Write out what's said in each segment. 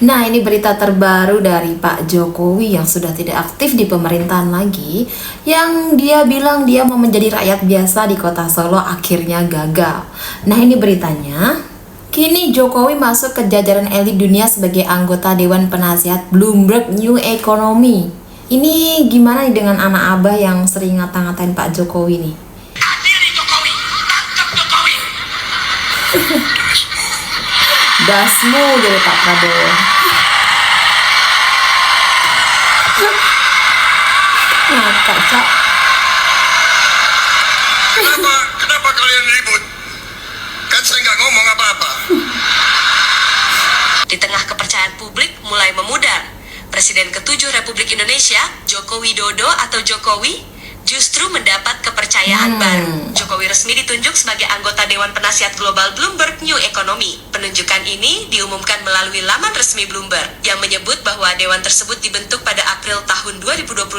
Nah, ini berita terbaru dari Pak Jokowi yang sudah tidak aktif di pemerintahan lagi, yang dia bilang dia mau menjadi rakyat biasa di kota Solo akhirnya gagal. Nah, ini beritanya. Kini Jokowi masuk ke jajaran elit dunia sebagai anggota Dewan Penasihat Bloomberg New Economy. Ini gimana nih dengan anak abah yang sering ngata-ngatain Pak Jokowi nih? Adil Jokowi, tangkap Jokowi. Dasmu dari Pak Prabowo. Ngakak, Cak. Kenapa kalian ribut? Kan saya nggak ngomong apa-apa. Di tengah kepercayaan publik mulai memudar, Presiden ke-7 Republik Indonesia, Joko Widodo atau Jokowi, justru mendapat kepercayaan baru. Jokowi resmi ditunjuk sebagai anggota Dewan Penasihat Global Bloomberg New Economy. Penunjukan ini diumumkan melalui laman resmi Bloomberg, yang menyebut bahwa dewan tersebut dibentuk pada April tahun 2025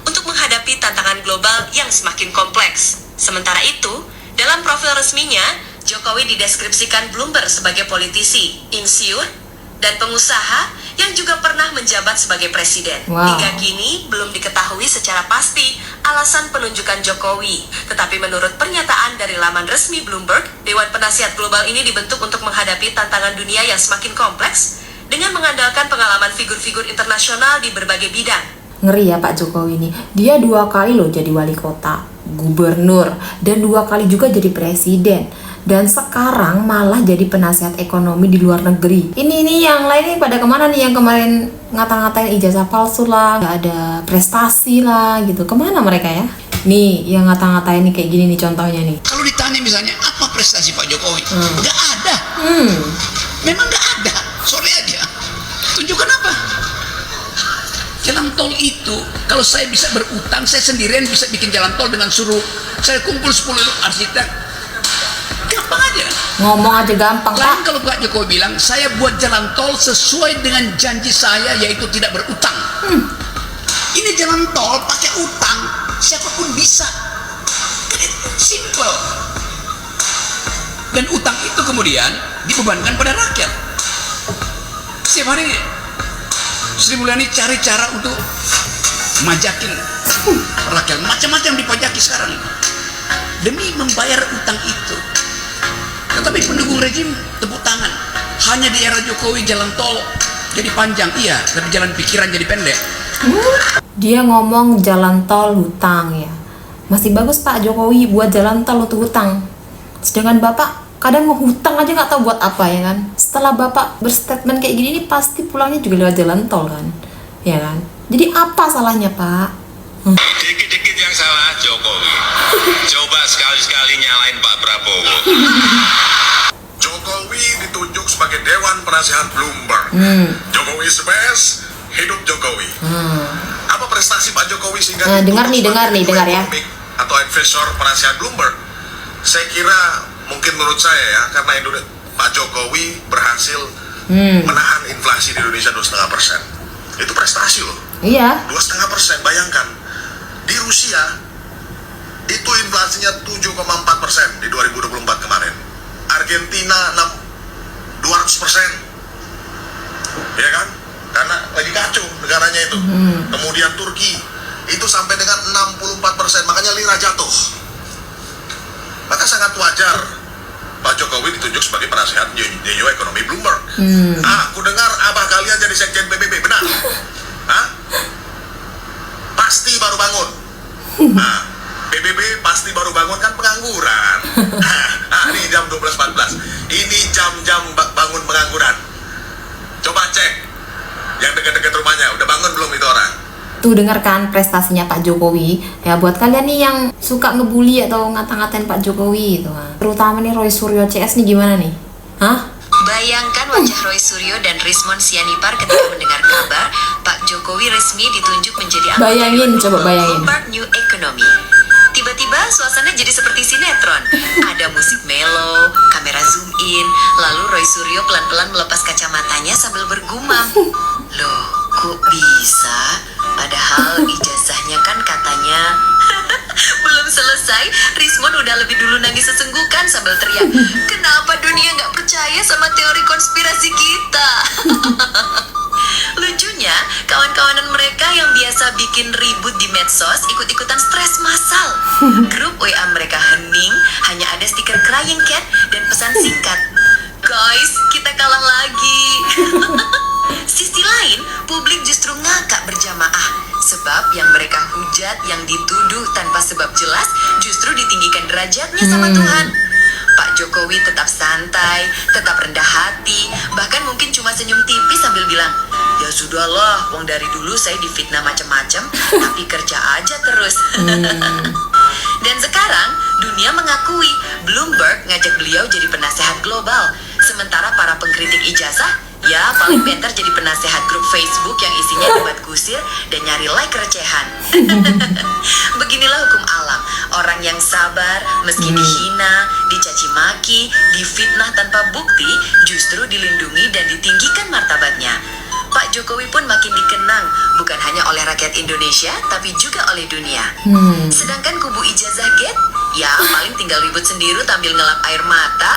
untuk menghadapi tantangan global yang semakin kompleks. Sementara itu, dalam profil resminya, Jokowi dideskripsikan Bloomberg sebagai politisi, insinyur, dan pengusaha yang juga pernah menjabat sebagai presiden. Wow. Hingga kini belum diketahui secara pasti alasan penunjukan Jokowi. Tetapi menurut pernyataan dari laman resmi Bloomberg, Dewan Penasihat Global ini dibentuk untuk menghadapi tantangan dunia yang semakin kompleks dengan mengandalkan pengalaman figur-figur internasional di berbagai bidang. Ngeri ya Pak Jokowi ini. Dia 2 kali loh jadi wali kota, gubernur, dan 2 kali juga jadi presiden. Dan sekarang malah jadi penasihat ekonomi di luar negeri. Ini yang lain nih pada kemana nih? Yang kemarin ngata-ngatain ijazah palsu lah, gak ada prestasi lah gitu. Kemana mereka ya? Nih yang ngata-ngatain nih kayak gini nih contohnya nih. Kalau ditanya misalnya apa prestasi Pak Jokowi, nggak ada. Memang nggak ada. Sorry aja. Tunjukkan apa? Jalan tol itu, kalau saya bisa berutang, saya sendirian bisa bikin jalan tol dengan suruh saya kumpul 10 arsitek. Gampang aja. Ngomong aja gampang Lain Pak. kalau Pak Jokowi bilang, saya buat jalan tol sesuai dengan janji saya, yaitu tidak berutang. Ini jalan tol pakai utang, siapapun bisa. Simple. Dan utang itu kemudian dibebankan pada rakyat. Setiap hari Sri Mulyani cari cara untuk majakin rakyat, macam-macam dipajaki sekarang demi membayar utang itu. Tetapi pendukung rejim tepuk tangan. Hanya di era Jokowi jalan tol jadi panjang, iya, tapi jalan pikiran jadi pendek. Dia ngomong jalan tol hutang ya. Masih bagus Pak Jokowi buat jalan tol untuk hutang. Sedangkan Bapak kadang mau hutang aja nggak tahu buat apa ya kan. Setelah Bapak berstatement kayak gini, ini pasti pulangnya juga lewat jalan tol kan, ya kan. Jadi apa salahnya Pak? Dikit-dikit yang salah Jokowi. Coba sekali-sekali nyalain Pak Prabowo. Jokowi ditunjuk sebagai Dewan Penasihat Bloomberg. Jokowi is the best, hidup Jokowi. Apa prestasi Pak Jokowi sehingga Nah, dengar ditunjuk sebagai dengar ya. ekonomik atau investor penasihat Bloomberg? Saya kira mungkin menurut saya ya, karena Pak Jokowi berhasil menahan inflasi di Indonesia 2,5%. Itu prestasi loh. Iya. 2,5%, bayangkan. Di Rusia itu inflasinya 7,4% di 2024 kemarin. Argentina 200%, ya kan? Karena lagi kacau negaranya itu. Kemudian Turki itu sampai dengan 64%, makanya lira jatuh. Maka sangat wajar Pak Jokowi ditunjuk sebagai penasihat New Economy Bloomberg. Aku dengar abah kalian jadi sekjen PBB, benar? Hah? Pasti baru bangun. Nah, PBB pasti baru bangun kan pengangguran. Ini jam 12.14. Ini jam-jam bangun pengangguran. Coba cek yang dekat-dekat rumahnya, udah bangun belum itu orang? Tuh dengarkan prestasinya Pak Jokowi. Ya buat kalian nih yang suka ngebully atau ngata-ngatain Pak Jokowi itu, terutama nih Roy Suryo CS nih gimana nih? Hah? Bayangkan wajah Roy Suryo dan Rismon Sianipar ketika mendengar kabar Pak Jokowi resmi ditunjuk menjadi anggota Bayangin, Dewan coba bayangin. Bloomberg New Economy. Tiba-tiba suasana jadi seperti sinetron. Ada musik melo, kamera zoom in, lalu Roy Suryo pelan-pelan melepas kacamatanya sambil bergumam. Loh, kok bisa? Padahal ijazahnya kan katanya. Belum selesai, Rismon udah lebih dulu nangis sesenggukan sambil teriak, kenapa dunia nggak percaya sama teori konspirasi kita? bikin ribut di medsos, ikut-ikutan stres massal. Grup WA mereka hening, hanya ada stiker crying cat dan pesan singkat. Guys, kita kalah lagi. Sisi lain, publik justru ngakak berjamaah. Sebab yang mereka hujat, yang dituduh tanpa sebab jelas, justru ditinggikan derajatnya sama Tuhan. Pak Jokowi tetap santai, tetap rendah hati, bahkan mungkin cuma senyum tipis sambil bilang, ya sudahlah, wong dari dulu saya difitnah macam-macam, tapi kerja aja terus. Dan sekarang, dunia mengakui Bloomberg ngajak beliau jadi penasehat global. Sementara para pengkritik ijazah, ya paling pintar jadi penasehat grup Facebook yang isinya debat kusir dan nyari like recehan. Beginilah hukum alam. Orang yang sabar, meski dihina, dicaci maki, difitnah tanpa bukti, justru dilindungi dan ditinggikan martabatnya. Pak Jokowi pun makin dikenang, bukan hanya oleh rakyat Indonesia, tapi juga oleh dunia. Sedangkan kubu ijazah get, ya paling tinggal ribut sendiri sambil ngelap air mata.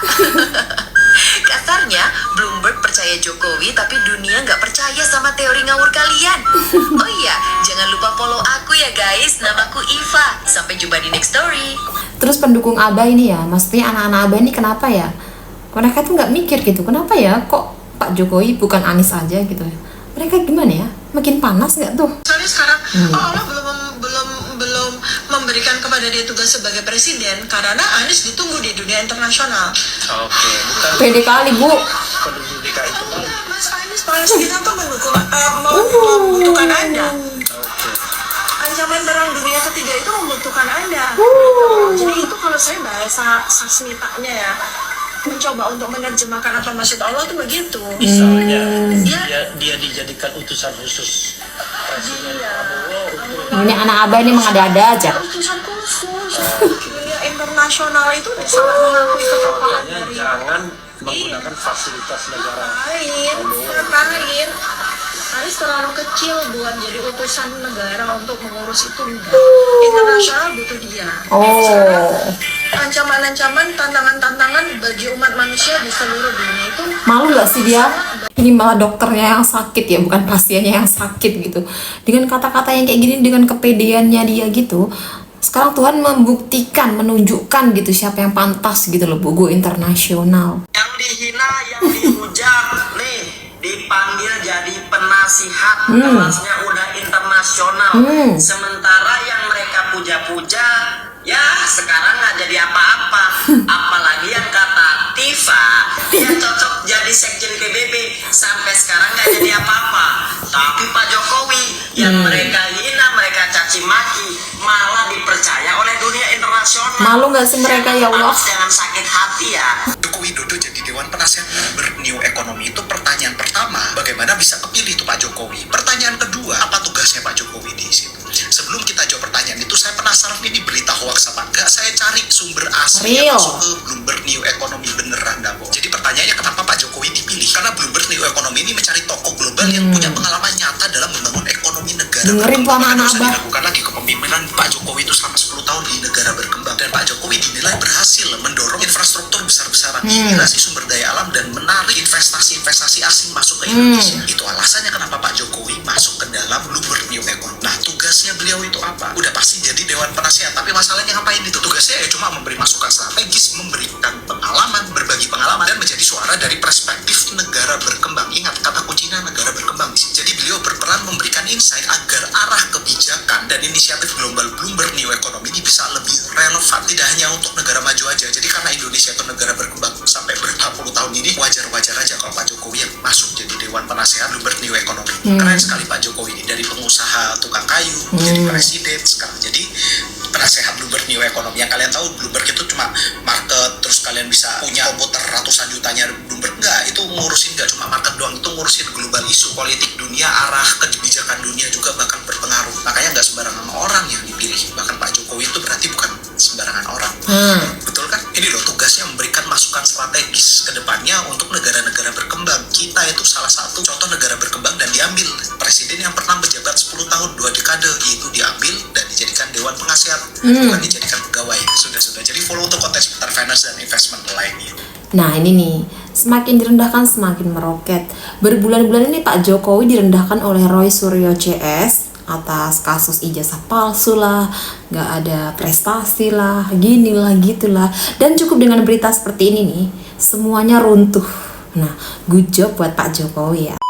Kasarnya, Bloomberg percaya Jokowi, tapi dunia nggak percaya sama teori ngawur kalian. Oh iya, jangan lupa follow aku ya guys, namaku Iva. Sampai jumpa di next story. Terus pendukung Abah ini ya, maksudnya anak-anak Abah ini kenapa ya? Mereka tuh nggak mikir gitu, kenapa ya kok Pak Jokowi bukan Anies aja gitu ya? Mereka gimana ya? Makin panas nggak tuh? Soalnya sekarang Allah belum memberikan kepada dia tugas sebagai presiden karena Anies ditunggu di dunia internasional. Oke, bukan Pede kali bu. penduduk DKI itu. Mas Anies Palestina tuh membutuhkan Anda. Oke. Ancaman perang dunia ketiga itu membutuhkan Anda. Jadi itu kalau saya bahasa sasmitanya ya, mencoba untuk menerjemahkan apa maksud Allah tuh begitu. Misalnya Dia dia dijadikan utusan khusus Presiden Iya. Prabowo untuk Ini anak Abah ini mengada-ada aja. utusan khusus dunia internasional itu sangat mengakui ketokohan makanya dari jangan menggunakan fasilitas negara. ngapain Anies terlalu kecil buat jadi utusan negara untuk mengurus itu enggak. Internasional butuh dia. Oh, Ancaman-ancaman, tantangan-tantangan bagi umat manusia di seluruh dunia itu malu nggak sih dia? Ini malah dokternya yang sakit ya, bukan pasiennya yang sakit gitu. Dengan kata-kata yang kayak gini, dengan kepedeannya dia gitu. Sekarang Tuhan membuktikan, menunjukkan gitu siapa yang pantas gitu loh, Bu, internasional. Yang dihina, yang dihujat, nih dipanggil jadi penasihat, kelasnya udah internasional. Sementara yang mereka puja-puja, ya sekarang nggak jadi apa-apa. Apalagi yang kata Tifa, dia cocok jadi sekjen PBB, sampai sekarang nggak jadi apa-apa. Tapi Pak Jokowi yang mereka hina, mereka caci maki, malah dipercaya oleh dunia internasional. Malu nggak sih mereka ya Allah? Jangan sakit hati ya. Joko Widodo jadi Dewan Penasehat New Economy itu pertanyaan pertama, bagaimana bisa kepilih itu Pak Jokowi? Pertanyaan kedua, apa tugasnya Pak Jokowi di situ? Sebelum kita jawab pertanyaan itu, saya penasaran ini berita hoax apa enggak? Saya cari sumber asli Real. yang masuk ke Bloomberg New Economy beneran dah, Bo. Jadi pertanyaannya kenapa Pak Jokowi dipilih? Karena Bloomberg New Economy ini mencari tokoh global yang punya pengalaman nyata dalam membangun ekonomi negara. Dengerin tuh anak-anak Harus Abah. dilakukan lagi kepemimpinan Pak Jokowi itu selama 10 tahun di negara berkembang, dan Pak Jokowi dinilai berhasil mendorong infrastruktur besar-besaran, migrasi sumber daya alam, dan menarik investasi asing masuk ke Indonesia. Itu alasannya kenapa Pak Jokowi masuk ke dalam Bloomberg New Economy. Nah, tugasnya beliau itu apa? Udah pasti jadi Dewan Penasehat, tapi masalahnya ngapain itu? Tugasnya ya cuma memberi masukan strategis, memberikan pengalaman, berbagi pengalaman, dan menjadi suara dari perspektif negara berkembang. Ingat, kata kuncinya negara berkembang. Jadi beliau berperan memberikan insight agar arah kebijakan dan inisiatif global Bloomberg New Economy ini bisa lebih relevan, tidak hanya untuk negara maju aja. Jadi karena Indonesia itu negara berkembang sampai berapa puluh tahun ini, wajar-wajar aja kalau Pak Jokowi yang masuk jadi Dewan Penasehat Bloomberg New Economy. Keren sekali Pak Jokowi ini, dari pengusaha tukang kayu jadi presiden, sekarang jadi penasehat Bloomberg New Economy. Yang kalian tahu Bloomberg itu cuma market, terus kalian bisa punya komputer ratusan jutanya Bloomberg. Enggak, itu ngurusin nggak cuma market doang, itu ngurusin global isu politik dunia, arah kebijakan dunia juga bahkan berpengaruh. Makanya nggak sembarangan orang yang dipilih. Bahkan Pak Jokowi itu berarti bukan sembarangan orang. Betul kan? Ini loh tugasnya memberikan masukan strategis ke depannya untuk negara-negara berkembang. Kita itu salah satu contoh negara berkembang, dan diambil presiden yang pernah menjabat 10 tahun 2 dekade itu diambil dan dijadikan Dewan Penasehat, bukan dijadikan pegawai. Sudah. Jadi follow untuk konten seputar finance dan investment lainnya. Nah ini nih, semakin direndahkan semakin meroket. Berbulan-bulan ini Pak Jokowi direndahkan oleh Roy Suryo CS, atas kasus ijazah palsu lah, nggak ada prestasi lah, gini lah, gitulah. Dan cukup dengan berita seperti ini nih, semuanya runtuh. Nah, good job buat Pak Jokowi ya.